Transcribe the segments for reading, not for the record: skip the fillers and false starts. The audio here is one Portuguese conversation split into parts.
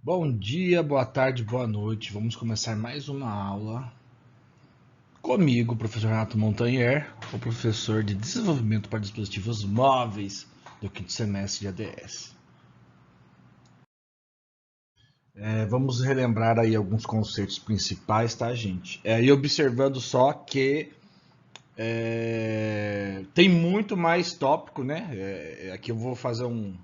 Bom dia, boa tarde, boa noite. Vamos começar mais uma aula comigo, professor Renato Montanher, o professor de desenvolvimento para dispositivos móveis do quinto semestre de ADS. Vamos relembrar aí alguns conceitos principais, tá, gente? E observando só que tem muito mais tópico, né? Aqui eu vou fazer um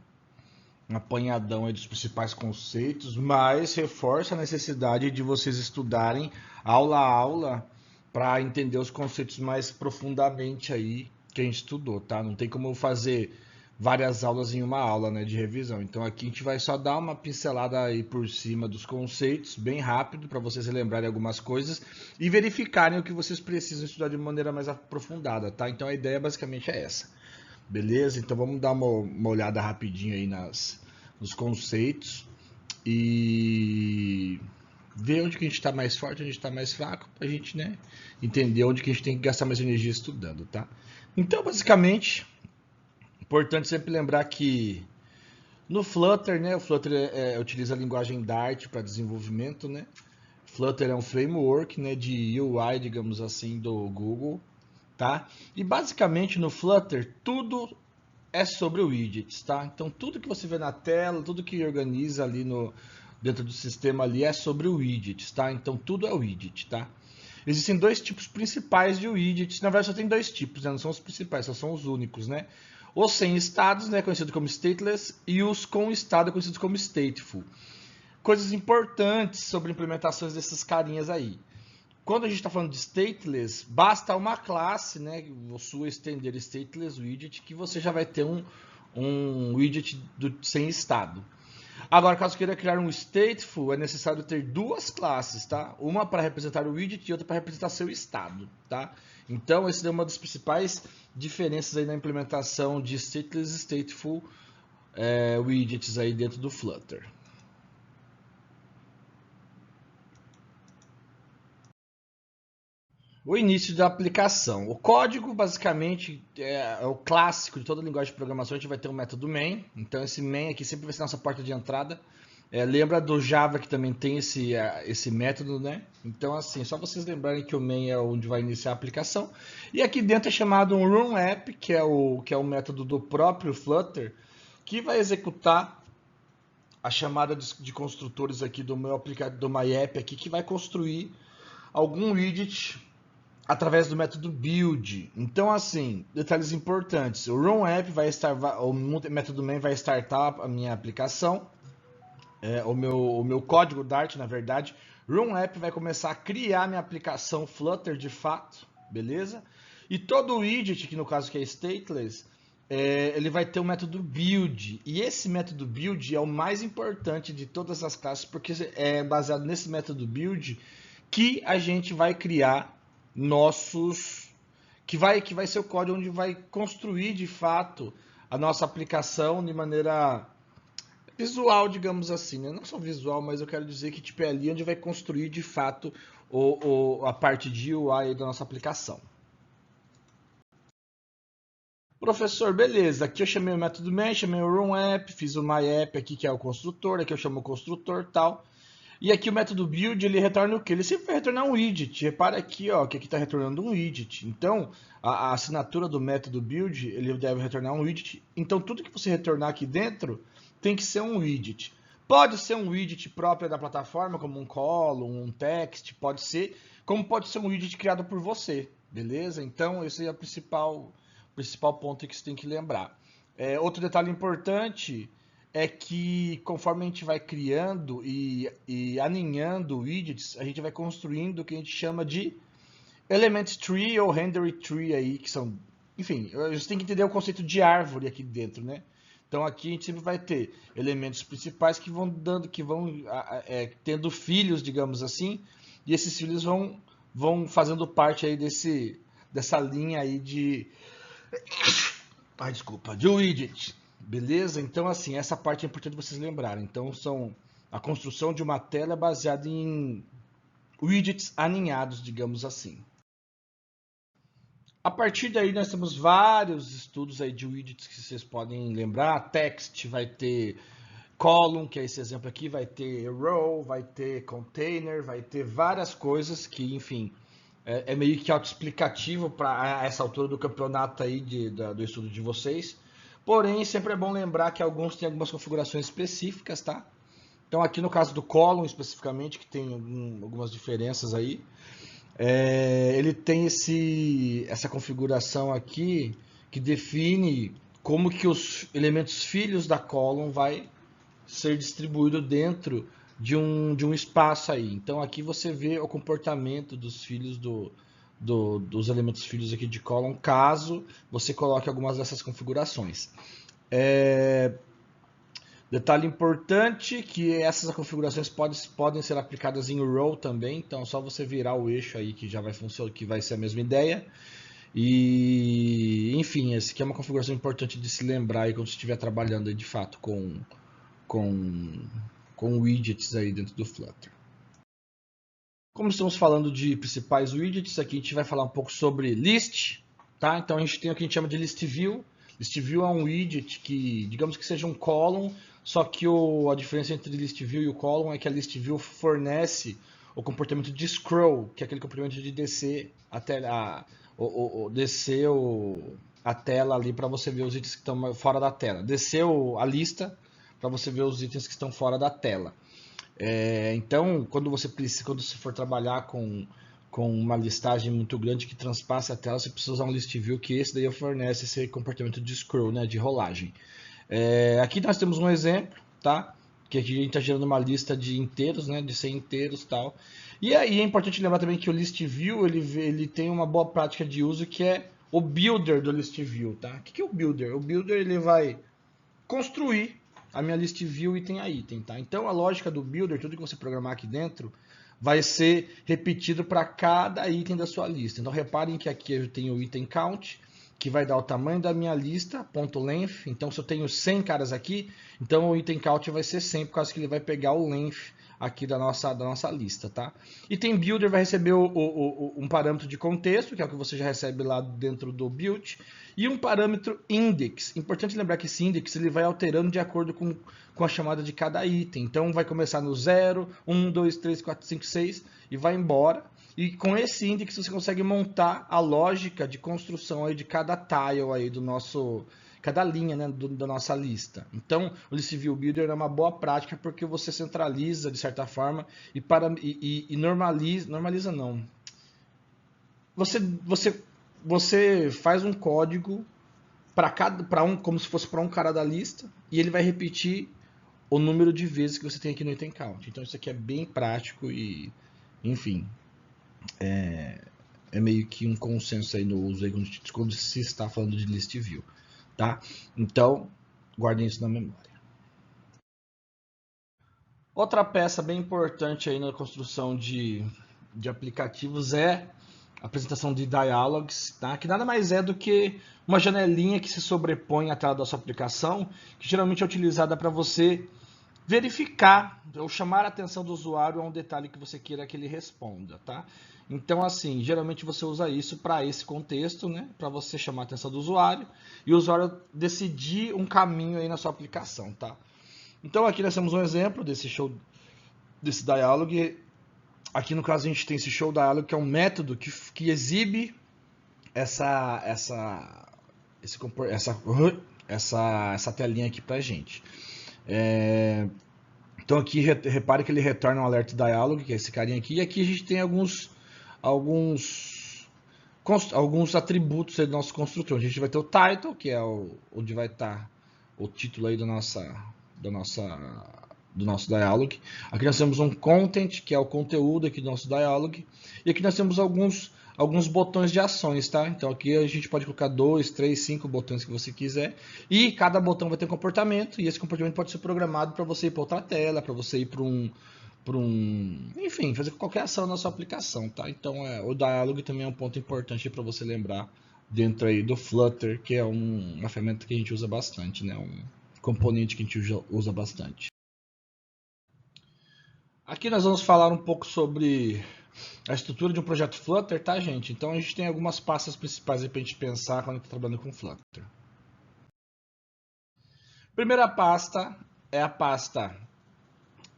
apanhadão aí dos principais conceitos, mas reforça a necessidade de vocês estudarem aula a aula para entender os conceitos mais profundamente aí que a gente estudou, tá? Não tem como fazer várias aulas em uma aula, né, de revisão. Então aqui a gente vai só dar uma pincelada aí por cima dos conceitos, bem rápido, para vocês lembrarem algumas coisas e verificarem o que vocês precisam estudar de maneira mais aprofundada, tá? Então a ideia basicamente é essa. Beleza? Então vamos dar uma olhada rapidinho aí nos conceitos e ver onde que a gente está mais forte, onde a gente está mais fraco, para a gente, né, entender onde que a gente tem que gastar mais energia estudando, tá? Então, basicamente, importante sempre lembrar que no Flutter, né, o Flutter utiliza a linguagem Dart para desenvolvimento, né? Flutter é um framework, né, de UI, digamos assim, do Google, tá? E basicamente no Flutter tudo é sobre o widgets, tá? Então tudo que você vê na tela, tudo que organiza ali dentro do sistema ali é sobre o widgets, tá? Então tudo é widget, tá? Existem dois tipos principais de widgets, na verdade só tem dois tipos, né? Não são os principais, só são os únicos, né? Os sem estados, né, conhecido como stateless, e os com estado, conhecidos como stateful. Coisas importantes sobre implementações dessas carinhas aí. Quando a gente está falando de stateless, basta uma classe, né, sua estender stateless widget, que você já vai ter um widget sem estado. Agora, caso queira criar um stateful, é necessário ter duas classes, tá? Uma para representar o widget e outra para representar seu estado, tá? Então, essa é uma das principais diferenças aí na implementação de stateless e stateful widgets aí dentro do Flutter. O início da aplicação. O código, basicamente, é o clássico de toda linguagem de programação. A gente vai ter um método main. Então, esse main aqui sempre vai ser nossa porta de entrada. Lembra do Java que também tem esse método, né? Então, assim, só vocês lembrarem que o main é onde vai iniciar a aplicação. E aqui dentro é chamado um run app, que é o método do próprio Flutter, que vai executar a chamada de construtores aqui do meu aplicativo, do my app aqui, que vai construir algum widget através do método build. Então, assim, detalhes importantes. O run app vai estar, o método main vai startar a minha aplicação, o meu código Dart, na verdade. Run app vai começar a criar minha aplicação Flutter de fato, beleza? E todo o widget, que no caso que é stateless, ele vai ter o método build. E esse método build é o mais importante de todas as classes, porque é baseado nesse método build que a gente vai criar nossos que vai ser o código onde vai construir de fato a nossa aplicação de maneira visual, digamos assim, né? Não só visual, mas eu quero dizer que tipo, é ali onde vai construir de fato a parte de UI da nossa aplicação. Professor, beleza, aqui eu chamei o método main, chamei o run app, fiz o my app aqui que é o construtor, aqui eu chamo o construtor tal. E aqui o método build, ele retorna o quê? Ele sempre vai retornar um widget. Repara aqui, ó, que aqui está retornando um widget. Então, a assinatura do método build, ele deve retornar um widget. Então, tudo que você retornar aqui dentro tem que ser um widget. Pode ser um widget próprio da plataforma, como um column, um text, pode ser. Como pode ser um widget criado por você, beleza? Então, esse é o principal ponto que você tem que lembrar. Outro detalhe importante é que conforme a gente vai criando e aninhando widgets, a gente vai construindo o que a gente chama de element tree ou render tree aí, que são, enfim, a gente tem que entender o conceito de árvore aqui dentro, né? Então aqui a gente sempre vai ter elementos principais que vão tendo filhos, digamos assim, e esses filhos vão fazendo parte aí dessa linha aí de widget. Beleza? Então, assim, essa parte é importante vocês lembrarem. Então, a construção de uma tela baseada em widgets aninhados, digamos assim. A partir daí, nós temos vários estudos aí de widgets que vocês podem lembrar. Text vai ter column, que é esse exemplo aqui, vai ter row, vai ter container, vai ter várias coisas que, enfim, é meio que autoexplicativo para essa altura do campeonato aí do estudo de vocês. Porém, sempre é bom lembrar que alguns têm algumas configurações específicas, tá? Então, aqui no caso do column, especificamente, que tem algumas diferenças aí, ele tem essa configuração aqui que define como que os elementos filhos da column vai ser distribuído dentro de um espaço aí. Então, aqui você vê o comportamento dos filhos dos elementos filhos aqui de column, caso você coloque algumas dessas configurações. Detalhe importante que essas configurações podem ser aplicadas em row também, então é só você virar o eixo aí que já vai funcionar, que vai ser a mesma ideia. E enfim, essa aqui é uma configuração importante de se lembrar aí quando você estiver trabalhando aí, de fato com widgets aí dentro do Flutter. Como estamos falando de principais widgets, aqui a gente vai falar um pouco sobre list, tá? Então a gente tem o que a gente chama de list view. List view é um widget que, digamos que seja um column, só que a diferença entre list view e o column é que a list view fornece o comportamento de scroll, que é aquele comportamento de descer até a tela ali para você ver os itens que estão fora da tela. Descer a lista para você ver os itens que estão fora da tela. Então, quando você for trabalhar com uma listagem muito grande que transpasse a tela, você precisa usar um list view, que esse daí fornece esse comportamento de scroll, né, de rolagem. Aqui nós temos um exemplo, tá? Que aqui a gente está gerando uma lista de inteiros, né, de 100 inteiros e tal. E aí é importante lembrar também que o list view ele tem uma boa prática de uso, que é o builder do list view, tá? O que é o builder? O builder ele vai construir a minha list view item a item, tá? Então a lógica do builder, tudo que você programar aqui dentro, vai ser repetido para cada item da sua lista. Então reparem que aqui eu tenho o item count, que vai dar o tamanho da minha lista, ponto length. Então se eu tenho 100 caras aqui, então o item count vai ser 100, por causa que ele vai pegar o length aqui da nossa lista, tá? Item builder vai receber um parâmetro de contexto, que é o que você já recebe lá dentro do build, e um parâmetro index. Importante lembrar que esse index ele vai alterando de acordo com a chamada de cada item. Então vai começar no 0, 1, 2, 3, 4, 5, 6 e vai embora. E com esse index você consegue montar a lógica de construção aí de cada tile aí cada linha, né, da nossa lista. Então, o List View Builder é uma boa prática porque você centraliza de certa forma e normaliza não. Você faz um código como se fosse para um cara da lista, e ele vai repetir o número de vezes que você tem aqui no item count. Então isso aqui é bem prático e, enfim, é meio que um consenso aí no uso aí quando se está falando de list view, tá? Então, guardem isso na memória. Outra peça bem importante aí na construção de aplicativos é a apresentação de dialogues, tá? Que nada mais é do que uma janelinha que se sobrepõe à tela da sua aplicação, que geralmente é utilizada para você verificar ou chamar a atenção do usuário a um detalhe que você queira que ele responda, tá? Então, assim, geralmente você usa isso para esse contexto, né? Para você chamar a atenção do usuário e o usuário decidir um caminho aí na sua aplicação, tá? Então, aqui nós temos um exemplo desse dialogue. Aqui no caso a gente tem esse show dialog, que é um método que exibe essa telinha aqui pra gente. Então aqui repare que ele retorna um alert dialog, que é esse carinha aqui, e aqui a gente tem alguns atributos do nosso construtor. A gente vai ter o title, que é onde vai estar o título aí do nosso dialog. Aqui nós temos um content, que é o conteúdo aqui do nosso dialog. E aqui nós temos alguns botões de ações, tá? Então aqui a gente pode colocar 2, 3, 5 botões que você quiser. E cada botão vai ter um comportamento, e esse comportamento pode ser programado para você ir para outra tela, para você ir para enfim, fazer qualquer ação na sua aplicação, tá? Então o dialog também é um ponto importante para você lembrar dentro aí do Flutter, que é uma ferramenta que a gente usa bastante, né? Um componente que a gente usa bastante. Aqui nós vamos falar um pouco sobre a estrutura de um projeto Flutter, tá, gente? Então a gente tem algumas pastas principais aí para a gente pensar quando está trabalhando com Flutter. Primeira pasta é a pasta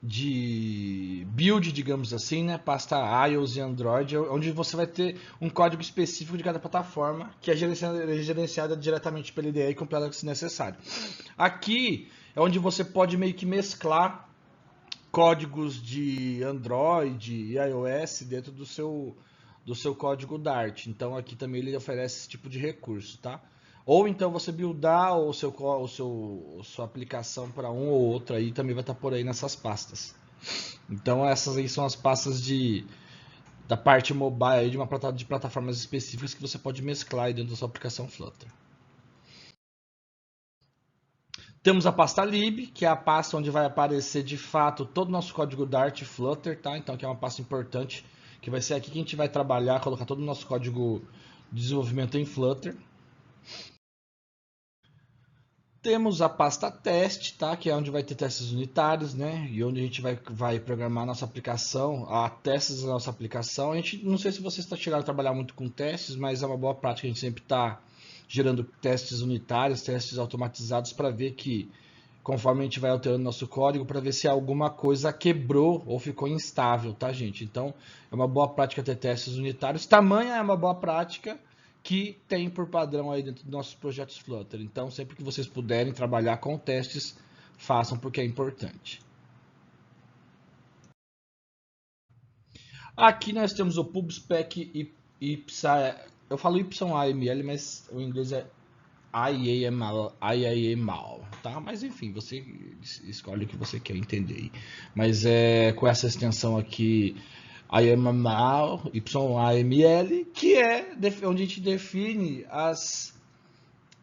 de build, digamos assim, né? Pasta iOS e Android, onde você vai ter um código específico de cada plataforma que é gerenciada diretamente pela IDE e compilada se necessário. Aqui é onde você pode meio que mesclar códigos de Android e iOS dentro do seu código Dart. Então aqui também ele oferece esse tipo de recurso, tá? Ou então você buildar sua aplicação para um ou outro aí também vai estar por aí nessas pastas. Então essas aí são as pastas da parte mobile aí de plataformas específicas que você pode mesclar aí dentro da sua aplicação Flutter. Temos a pasta lib, que é a pasta onde vai aparecer de fato todo o nosso código Dart e Flutter, tá? Então que é uma pasta importante, que vai ser aqui que a gente vai trabalhar, colocar todo o nosso código de desenvolvimento em Flutter. Temos a pasta teste, tá? Que é onde vai ter testes unitários, né? E onde a gente vai programar a nossa aplicação, a testes da nossa aplicação. A gente, não sei se você está chegando a trabalhar muito com testes, mas é uma boa prática a gente sempre está gerando testes unitários, testes automatizados para ver que conforme a gente vai alterando nosso código para ver se alguma coisa quebrou ou ficou instável, tá, gente? Então, é uma boa prática ter testes unitários. Tamanha é uma boa prática que tem por padrão aí dentro dos nossos projetos Flutter. Então, sempre que vocês puderem trabalhar com testes, façam porque é importante. Aqui nós temos o PubSpec e eu falo YAML, mas o inglês é IAML, tá? Mas enfim, você escolhe o que você quer entender. Mas com essa extensão aqui, IAML, YAML, que é onde a gente define as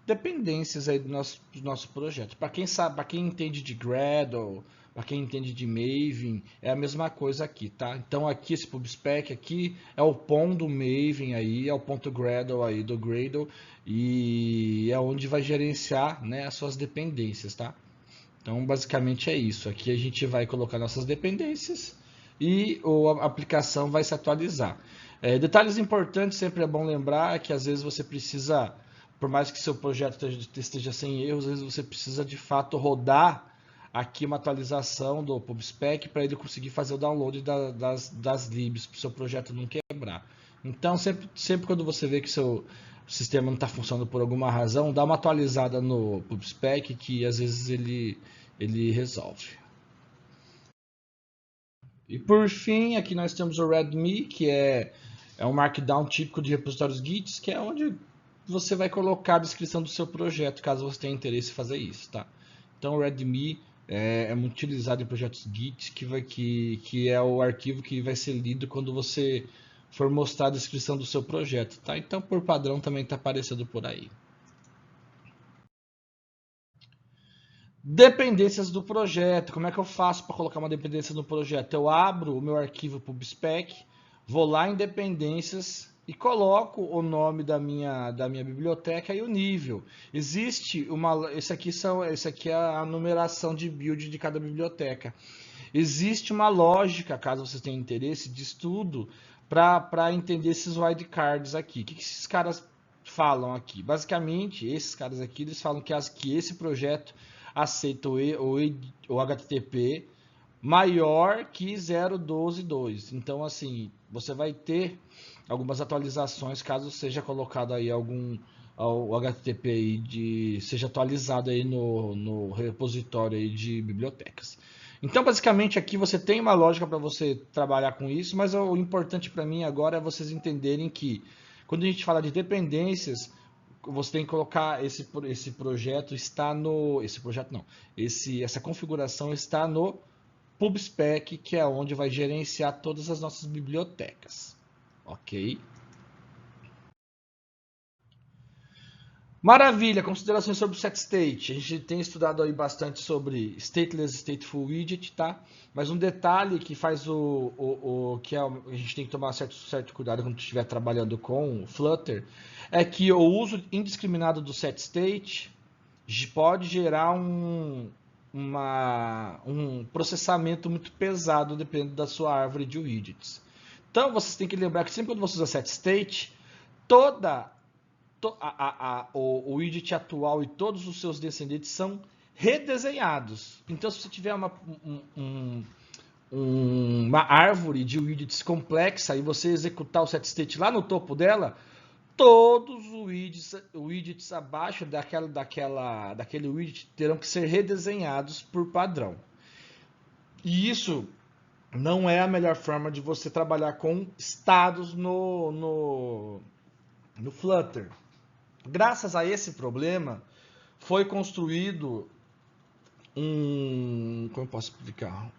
dependências aí do nosso projeto. Para quem sabe, para quem entende de Gradle, para quem entende de Maven, é a mesma coisa aqui, tá? Então aqui esse PubSpec aqui é o POM do Maven aí, é o ponto Gradle aí do Gradle e é onde vai gerenciar, né, as suas dependências, tá? Então basicamente é isso. Aqui a gente vai colocar nossas dependências e a aplicação vai se atualizar. Detalhes importantes, sempre é bom lembrar que às vezes você precisa, por mais que seu projeto esteja sem erros, às vezes você precisa de fato rodar aqui uma atualização do PubSpec para ele conseguir fazer o download das libs para o seu projeto não quebrar. Então sempre quando você vê que seu sistema não está funcionando por alguma razão, dá uma atualizada no PubSpec que às vezes ele resolve. E por fim, aqui nós temos o README, que é um markdown típico de repositórios Git, que é onde você vai colocar a descrição do seu projeto, caso você tenha interesse em fazer isso, tá? Então o README é muito utilizado em projetos Git, que é o arquivo que vai ser lido quando você for mostrar a descrição do seu projeto, tá? Então por padrão também está aparecendo por aí. Dependências do projeto. Como é que eu faço para colocar uma dependência no projeto? Eu abro o meu arquivo PubSpec, vou lá em dependências e coloco o nome da minha biblioteca e o nível. Existe uma. Esse aqui é a numeração de build de cada biblioteca. Existe uma lógica, caso você tenha interesse, de estudo para entender esses wildcards aqui. O que esses caras falam aqui? Basicamente, esses caras aqui eles falam que esse projeto aceita o HTTP maior que 0.12.2. Então, assim, você vai ter algumas atualizações caso seja colocado aí o HTTP aí seja atualizado aí no repositório aí de bibliotecas. Então, basicamente, aqui você tem uma lógica para você trabalhar com isso, mas o importante para mim agora é vocês entenderem que quando a gente fala de dependências, você tem que colocar esse projeto está no esse projeto não, essa configuração está no PubSpec, que é onde vai gerenciar todas as nossas bibliotecas, ok? Maravilha, considerações sobre o setState. A gente tem estudado aí bastante sobre stateless stateful widget, tá? Mas um detalhe que faz que a gente tem que tomar certo cuidado quando estiver trabalhando com Flutter é que o uso indiscriminado do setState pode gerar um processamento muito pesado dependendo da sua árvore de widgets. Então vocês têm que lembrar que sempre quando você usa setState, toda o widget atual e todos os seus descendentes são redesenhados. Então, se você tiver uma árvore de widgets complexa e você executar o setState lá no topo dela, todos os widgets abaixo daquele widget terão que ser redesenhados por padrão. E isso não é a melhor forma de você trabalhar com estados no Flutter. Graças a esse problema, foi construído como eu posso explicar?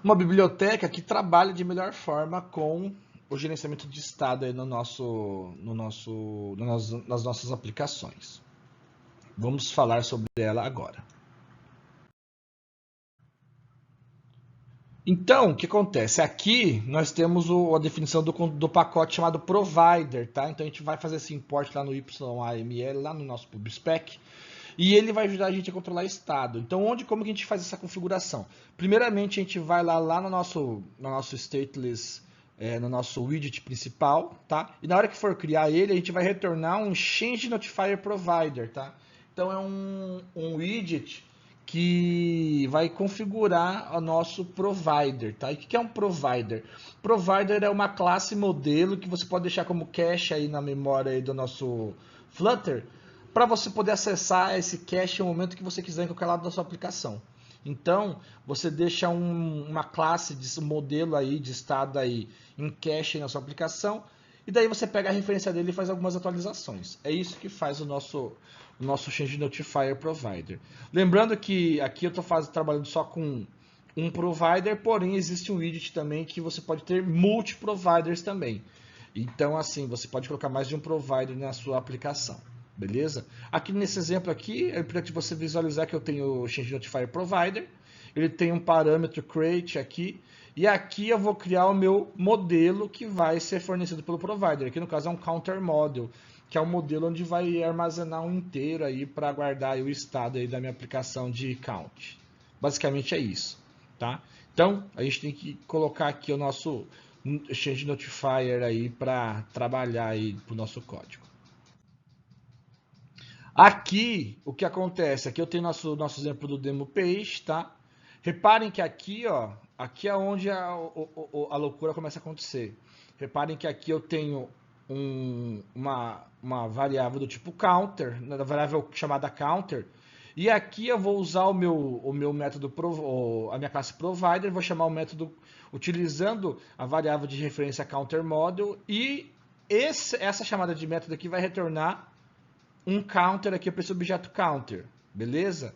Uma biblioteca que trabalha de melhor forma com o gerenciamento de estado aí nas nossas aplicações. Vamos falar sobre ela agora. Então, o que acontece? Aqui nós temos a definição do pacote chamado provider, tá? Então a gente vai fazer esse import lá no YAML, lá no nosso PubSpec, e ele vai ajudar a gente a controlar estado. Então, como que a gente faz essa configuração? Primeiramente, a gente vai lá no nosso stateless, no nosso widget principal, tá? E na hora que for criar ele, a gente vai retornar um change notifier provider, tá? Então, é um widget que vai configurar o nosso provider, tá? E o que é um provider? Provider é uma classe modelo que você pode deixar como cache aí na memória aí do nosso Flutter, para você poder acessar esse cache no momento que você quiser em qualquer lado da sua aplicação. Então, você deixa uma classe de modelo aí, de estado aí, em cache na sua aplicação, e daí você pega a referência dele e faz algumas atualizações. É isso que faz o nosso Change Notifier Provider. Lembrando que aqui eu estou trabalhando só com um provider, porém existe um widget também que você pode ter multi-providers também. Então, assim, você pode colocar mais de um provider na sua aplicação. Beleza? Aqui nesse exemplo aqui, é para você visualizar que eu tenho o Change Notifier Provider. Ele tem um parâmetro create aqui. E aqui eu vou criar o meu modelo que vai ser fornecido pelo provider. Aqui no caso é um counter model, que é um modelo onde vai armazenar um inteiro aí para guardar aí o estado aí da minha aplicação de count. Basicamente é isso, tá? Então, a gente tem que colocar aqui o nosso Change Notifier aí para trabalhar aí para o nosso código. Aqui, o que acontece? Aqui eu tenho nosso exemplo do demo page, tá? Reparem que aqui, ó, aqui é onde a loucura começa a acontecer. Reparem que aqui eu tenho uma variável do tipo counter, uma variável chamada counter, e aqui eu vou usar o meu método, a minha classe provider, vou chamar o método utilizando a variável de referência counter model, e essa chamada de método aqui vai retornar um counter aqui para esse objeto counter, beleza?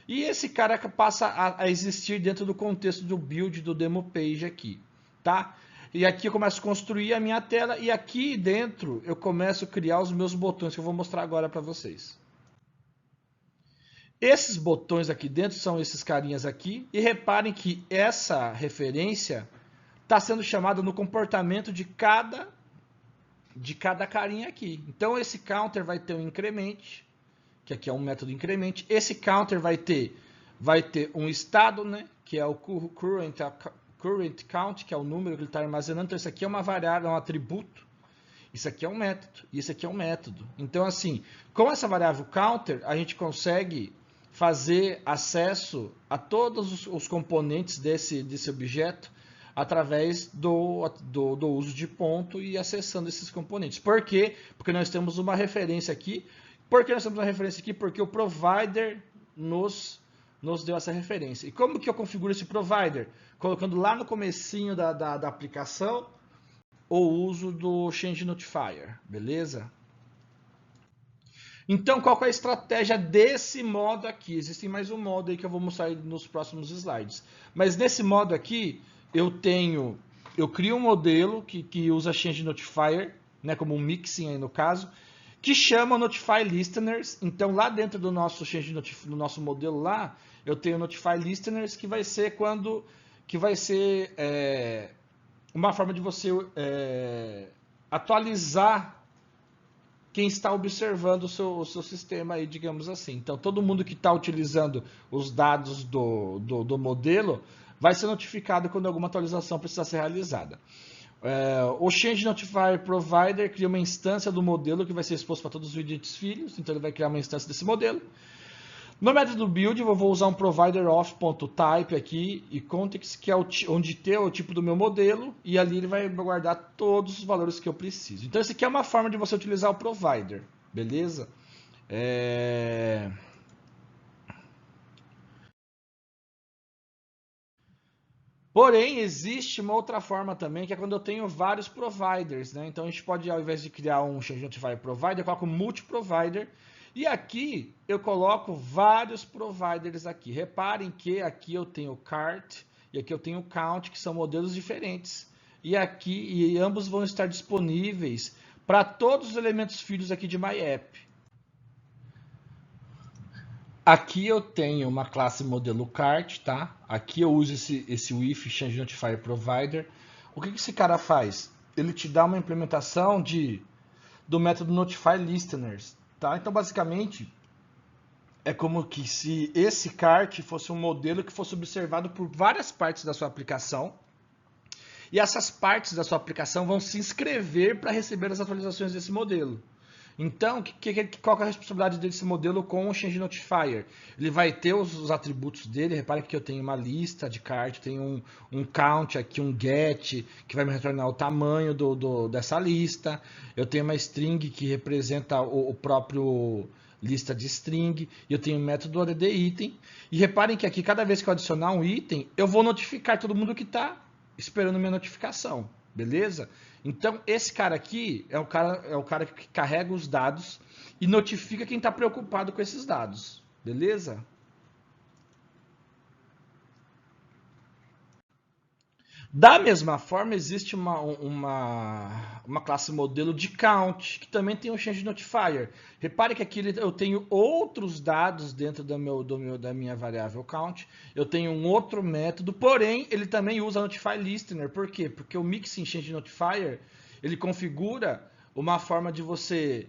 E esse cara passa a existir dentro do contexto do build do demo page aqui, tá? E aqui eu começo a construir a minha tela e aqui dentro eu começo a criar os meus botões que eu vou mostrar agora para vocês. Esses botões aqui dentro são esses carinhas aqui e reparem que essa referência está sendo chamada no comportamento de cada carinha aqui. Então esse counter vai ter um increment, que aqui é um método increment. Esse counter vai ter um estado, né, que é o current count, que é o número que ele está armazenando. Então isso aqui é uma variável, é um atributo. Isso aqui é um método, e isso aqui é um método. Então assim, com essa variável counter, a gente consegue fazer acesso a todos os componentes desse objeto através do uso de ponto e acessando esses componentes. Por quê? Porque nós temos uma referência aqui. Por que nós temos uma referência aqui? Porque o provider nos deu essa referência. E como que eu configuro esse provider? Colocando lá no comecinho da aplicação o uso do Change Notifier, beleza? Então, qual que é a estratégia desse modo aqui? Existe mais um modo aí que eu vou mostrar nos próximos slides. Mas nesse modo aqui, eu crio um modelo que usa Change Notifier, né, como um mixing aí no caso, que chama Notify Listeners. Então, lá dentro do nosso no nosso modelo lá, eu tenho Notify Listeners, que vai ser uma forma de você atualizar quem está observando o seu sistema aí, digamos assim. Então, todo mundo que está utilizando os dados do modelo vai ser notificado quando alguma atualização precisar ser realizada. O Change Notifier Provider cria uma instância do modelo que vai ser exposto para todos os widgets filhos, então ele vai criar uma instância desse modelo. No método build, eu vou usar um provider of.type aqui e context, que é onde tem o tipo do meu modelo, e ali ele vai guardar todos os valores que eu preciso. Então, esse aqui é uma forma de você utilizar o provider, beleza? Porém, existe uma outra forma também, que é quando eu tenho vários providers, né? Então a gente pode, ao invés de criar um Change Notifier Provider, eu coloco multi-provider. E aqui eu coloco vários providers aqui. Reparem que aqui eu tenho cart e aqui eu tenho count, que são modelos diferentes. E ambos vão estar disponíveis para todos os elementos filhos aqui de MyApp. Aqui eu tenho uma classe modelo cart, tá? Aqui eu uso esse with change notifier provider. O que esse cara faz? Ele te dá uma implementação do método notify listeners, tá? Então basicamente é como que se esse cart fosse um modelo que fosse observado por várias partes da sua aplicação. E essas partes da sua aplicação vão se inscrever para receber as atualizações desse modelo. Então, qual é a responsabilidade desse modelo com o Change Notifier? Ele vai ter os atributos dele. Repare que eu tenho uma lista de cart, tenho um count aqui, um get, que vai me retornar o tamanho dessa lista. Eu tenho uma string que representa o próprio lista de string. E eu tenho o método add item. E reparem que aqui, cada vez que eu adicionar um item, eu vou notificar todo mundo que está esperando minha notificação. Beleza? Então, esse cara aqui é o cara que carrega os dados e notifica quem está preocupado com esses dados. Beleza? Da mesma forma, existe uma classe modelo de count, que também tem um change notifier. Repare que aqui eu tenho outros dados dentro da minha variável count. Eu tenho um outro método, porém, ele também usa notify listener. Por quê? Porque o mixing change notifier, ele configura uma forma de você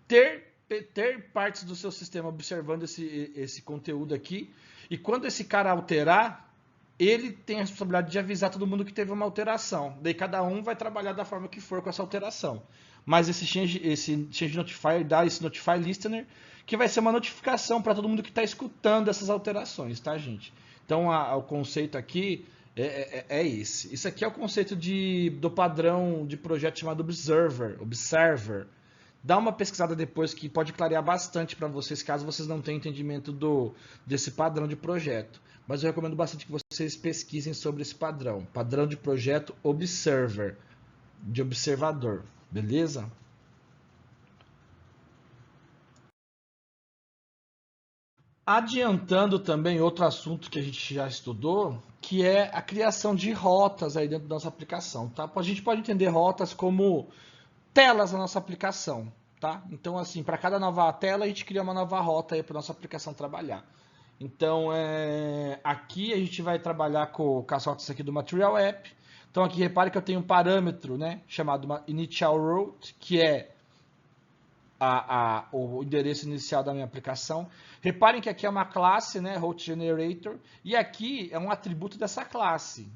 ter partes do seu sistema observando esse conteúdo aqui. E quando esse cara alterar, ele tem a responsabilidade de avisar todo mundo que teve uma alteração. Daí cada um vai trabalhar da forma que for com essa alteração. Mas esse change notifier dá esse notify listener, que vai ser uma notificação para todo mundo que está escutando essas alterações, tá, gente? Então o conceito aqui é esse. Isso aqui é o conceito do padrão de projeto chamado Observer. Dá uma pesquisada depois que pode clarear bastante para vocês, caso vocês não tenham entendimento desse padrão de projeto. Mas eu recomendo bastante que vocês pesquisem sobre esse padrão. Padrão de projeto Observer, de observador. Beleza? Adiantando também outro assunto que a gente já estudou, que é a criação de rotas aí dentro da nossa aplicação, tá? A gente pode entender rotas como telas na nossa aplicação, tá? Então, assim, para cada nova tela, a gente cria uma nova rota aí para nossa aplicação trabalhar. Então, aqui a gente vai trabalhar com as rotas aqui do Material App. Então, aqui repare que eu tenho um parâmetro, né, chamado Initial Route, que é o endereço inicial da minha aplicação. Reparem que aqui é uma classe, né, Route Generator, e aqui é um atributo dessa classe,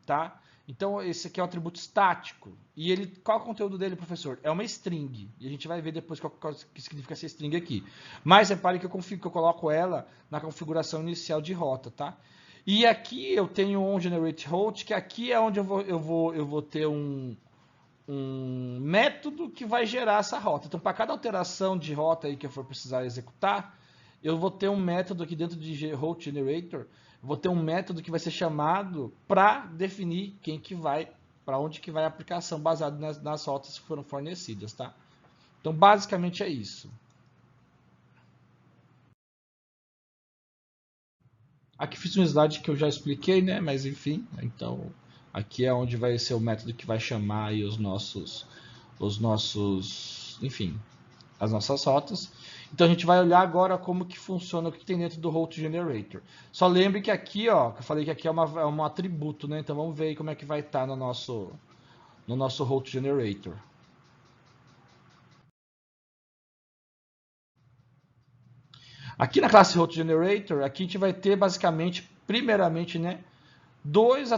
tá? Então, esse aqui é um atributo estático. E qual é o conteúdo dele, professor? É uma string. E a gente vai ver depois o que significa essa string aqui. Mas repare que eu coloco ela na configuração inicial de rota, tá? E aqui eu tenho um generate route, que aqui é onde eu vou ter um método que vai gerar essa rota. Então, para cada alteração de rota aí que eu for precisar executar, eu vou ter um método aqui dentro de Route Generator, vou ter um método que vai ser chamado para definir quem que vai, para onde que vai a aplicação, baseado nas rotas que foram fornecidas, tá? Então, basicamente é isso. Aqui fiz um slide que eu já expliquei, né? Mas enfim, então aqui é onde vai ser o método que vai chamar aí enfim, as nossas rotas. Então a gente vai olhar agora como que funciona, o que tem dentro do Route Generator. Só lembre que aqui, ó, que eu falei que aqui é um atributo, né? Então vamos ver aí como é que vai estar no nosso Route Generator. Aqui na classe Route Generator, aqui a gente vai ter basicamente, primeiramente, né, dois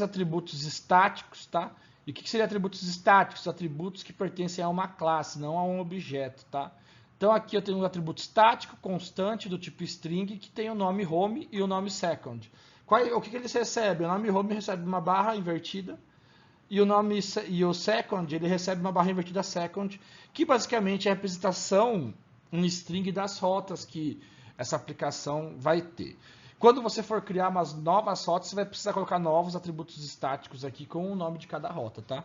atributos estáticos, tá? E o que seria atributos estáticos? Atributos que pertencem a uma classe, não a um objeto, tá? Então aqui eu tenho um atributo estático, constante, do tipo string, que tem o nome home e o nome second. O que eles recebem? O nome home recebe uma barra invertida, e o second, ele recebe uma barra invertida second, que basicamente é a representação em string das rotas que essa aplicação vai ter. Quando você for criar umas novas rotas, você vai precisar colocar novos atributos estáticos aqui com o nome de cada rota, tá?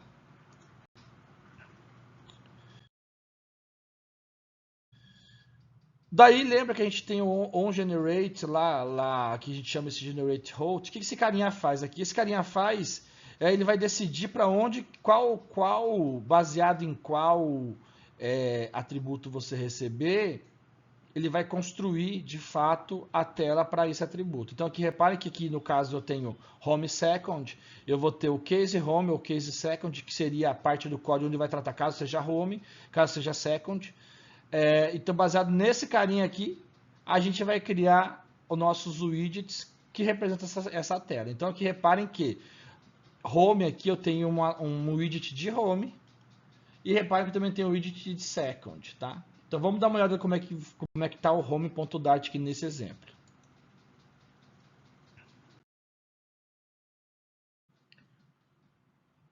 Daí lembra que a gente tem o onGenerate lá que a gente chama esse generate route. O que esse carinha faz aqui? Esse carinha faz, ele vai decidir para onde, baseado em qual atributo você receber, ele vai construir de fato a tela para esse atributo. Então aqui reparem que aqui no caso eu tenho home second, eu vou ter o case home ou case second, que seria a parte do código onde vai tratar caso seja home, caso seja second. Então, baseado nesse carinha aqui, a gente vai criar os nossos widgets que representam essa tela. Então, aqui reparem que home aqui eu tenho um widget de home e reparem que também tem um widget de second, tá? Então, vamos dar uma olhada como é que está o home.dart aqui nesse exemplo.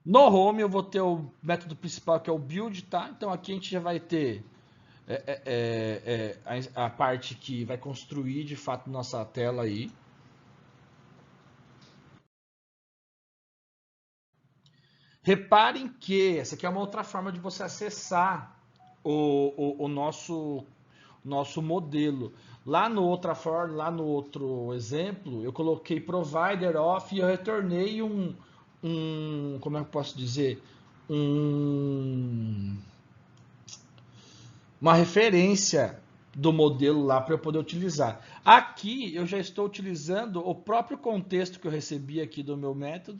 No home eu vou ter o método principal que é o build, tá? Então, aqui a gente já vai ter a parte que vai construir de fato nossa tela aí. Reparem que essa aqui é uma outra forma de você acessar o nosso modelo. Lá no outro exemplo, eu coloquei provider off e eu retornei como é que eu posso dizer? Uma referência do modelo lá para eu poder utilizar. Aqui eu já estou utilizando o próprio contexto que eu recebi aqui do meu método.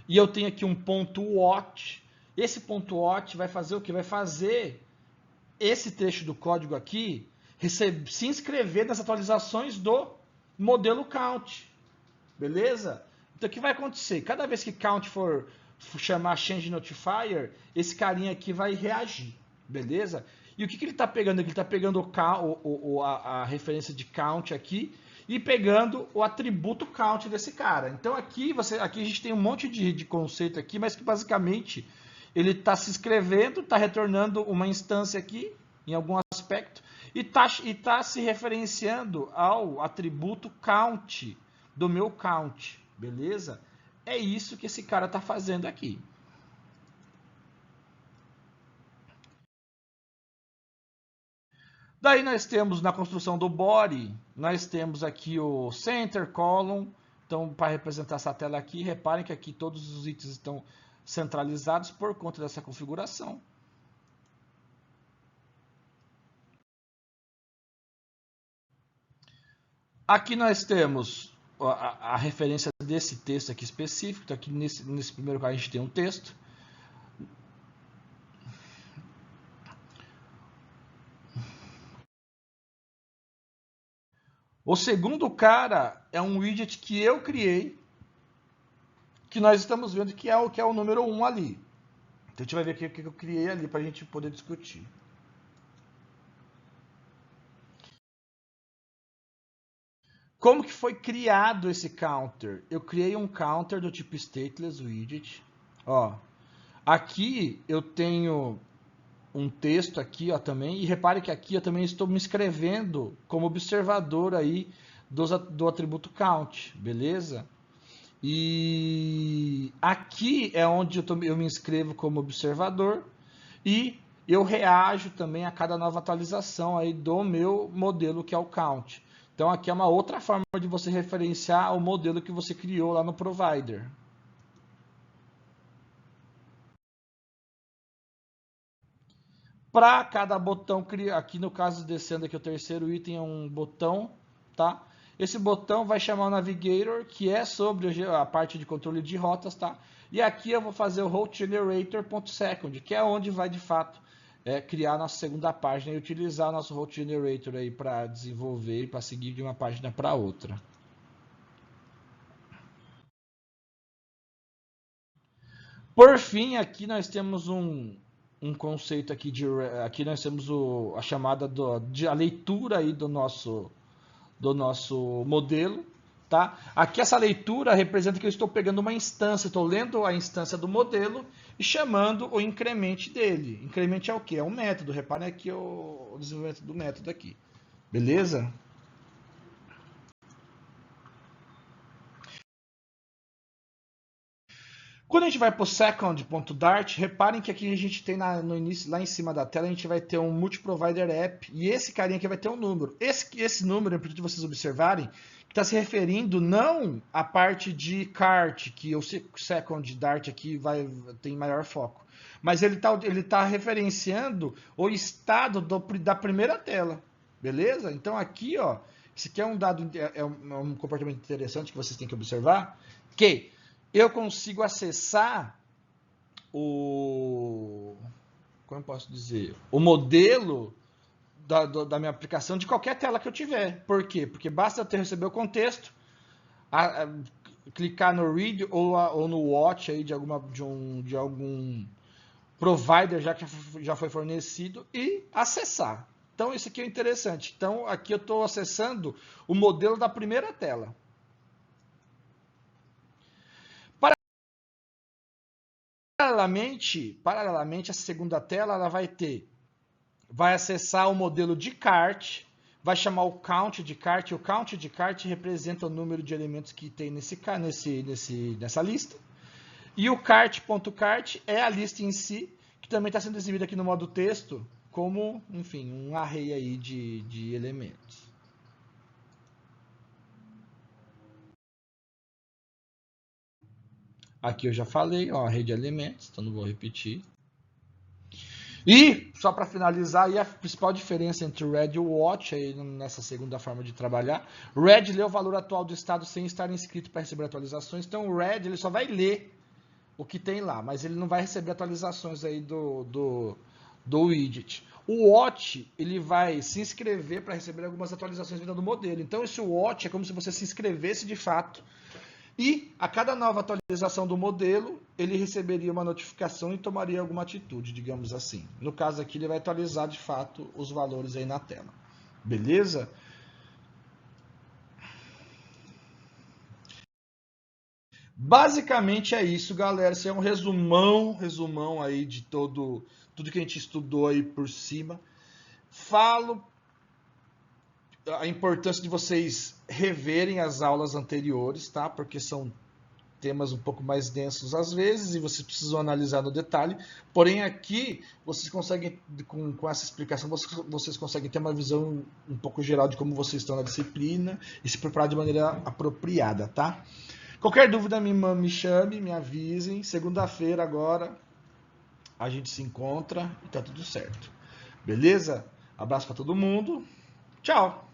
E eu tenho aqui um ponto watch. Esse ponto watch vai fazer o que? Vai fazer esse trecho do código aqui se inscrever nas atualizações do modelo count. Beleza? Então o que vai acontecer? Cada vez que count for chamar change notifier, esse carinha aqui vai reagir. Beleza? E o que ele está pegando aqui? Ele está pegando a referência de count aqui e pegando o atributo count desse cara. Então aqui a gente tem um monte de conceito aqui, mas que basicamente ele está se inscrevendo, está retornando uma instância aqui em algum aspecto e tá se referenciando ao atributo count do meu count, beleza? É isso que esse cara está fazendo aqui. Daí nós temos na construção do body, nós temos aqui o center column. Então, para representar essa tela aqui, reparem que aqui todos os itens estão centralizados por conta dessa configuração. Aqui nós temos a referência desse texto aqui específico. Então, aqui nesse primeiro caso a gente tem um texto. O segundo cara é um widget que eu criei, que nós estamos vendo que é o número 1 ali. Então a gente vai ver o que eu criei ali para a gente poder discutir. Como que foi criado esse counter? Eu criei um counter do tipo stateless widget. Ó, aqui eu tenho um texto aqui, ó, também. E repare que aqui eu também estou me inscrevendo como observador aí do atributo count, beleza? E aqui é onde eu me inscrevo como observador e eu reajo também a cada nova atualização aí do meu modelo que é o count. Então aqui é uma outra forma de você referenciar o modelo que você criou lá no provider. Para cada botão, aqui no caso descendo aqui o terceiro item é um botão, tá? Esse botão vai chamar o navigator, que é sobre a parte de controle de rotas, tá? E aqui eu vou fazer o route generator.second, que é onde vai de fato criar a nossa segunda página e utilizar o nosso route generator aí para desenvolver e para seguir de uma página para outra. Por fim, aqui nós temos um um conceito aqui aqui nós temos a chamada de a leitura aí do nosso modelo, tá? Aqui essa leitura representa que eu estou pegando uma instância, estou lendo a instância do modelo e chamando o increment dele. Increment é o quê? É um método. Reparem aqui o desenvolvimento do método aqui. Beleza? Quando a gente vai para o second.dart, reparem que aqui a gente tem no início, lá em cima da tela, a gente vai ter um multi-provider app e esse carinha aqui vai ter um número. Esse número, é importante vocês observarem, que está se referindo não à parte de cart, que o second.dart aqui tem maior foco, mas ele tá referenciando o estado da primeira tela, beleza? Então aqui, ó, esse aqui é um dado, é um comportamento interessante que vocês têm que observar, que eu consigo acessar como eu posso dizer, o modelo da minha aplicação de qualquer tela que eu tiver. Por quê? Porque basta eu receber o contexto, clicar no read ou no watch aí de algum provider que já foi fornecido e acessar. Então isso aqui é interessante. Então aqui eu estou acessando o modelo da primeira tela. Paralelamente, a segunda tela ela vai acessar o modelo de cart, vai chamar o count de cart. O count de cart representa o número de elementos que tem nessa lista. E o cart.cart é a lista em si, que também está sendo exibida aqui no modo texto, como, enfim, um array aí de elementos. Aqui eu já falei, ó, array de elementos, então não vou repetir. E, só para finalizar, aí a principal diferença entre o Read e o Watch, aí nessa segunda forma de trabalhar, o Read lê o valor atual do estado sem estar inscrito para receber atualizações, então o Read ele só vai ler o que tem lá, mas ele não vai receber atualizações aí do widget. O Watch ele vai se inscrever para receber algumas atualizações vindo do modelo, então esse Watch é como se você se inscrevesse de fato, e a cada nova atualização do modelo, ele receberia uma notificação e tomaria alguma atitude, digamos assim. No caso aqui, ele vai atualizar de fato os valores aí na tela. Beleza? Basicamente é isso, galera. Esse é um resumão aí de tudo que a gente estudou aí por cima. Falo a importância de vocês reverem as aulas anteriores, tá? Porque são temas um pouco mais densos às vezes e vocês precisam analisar no detalhe. Porém, aqui vocês conseguem, com essa explicação, vocês conseguem ter uma visão um pouco geral de como vocês estão na disciplina e se preparar de maneira apropriada, tá? Qualquer dúvida me chame, me avisem. Segunda-feira agora a gente se encontra e tá tudo certo. Beleza? Abraço para todo mundo. Tchau!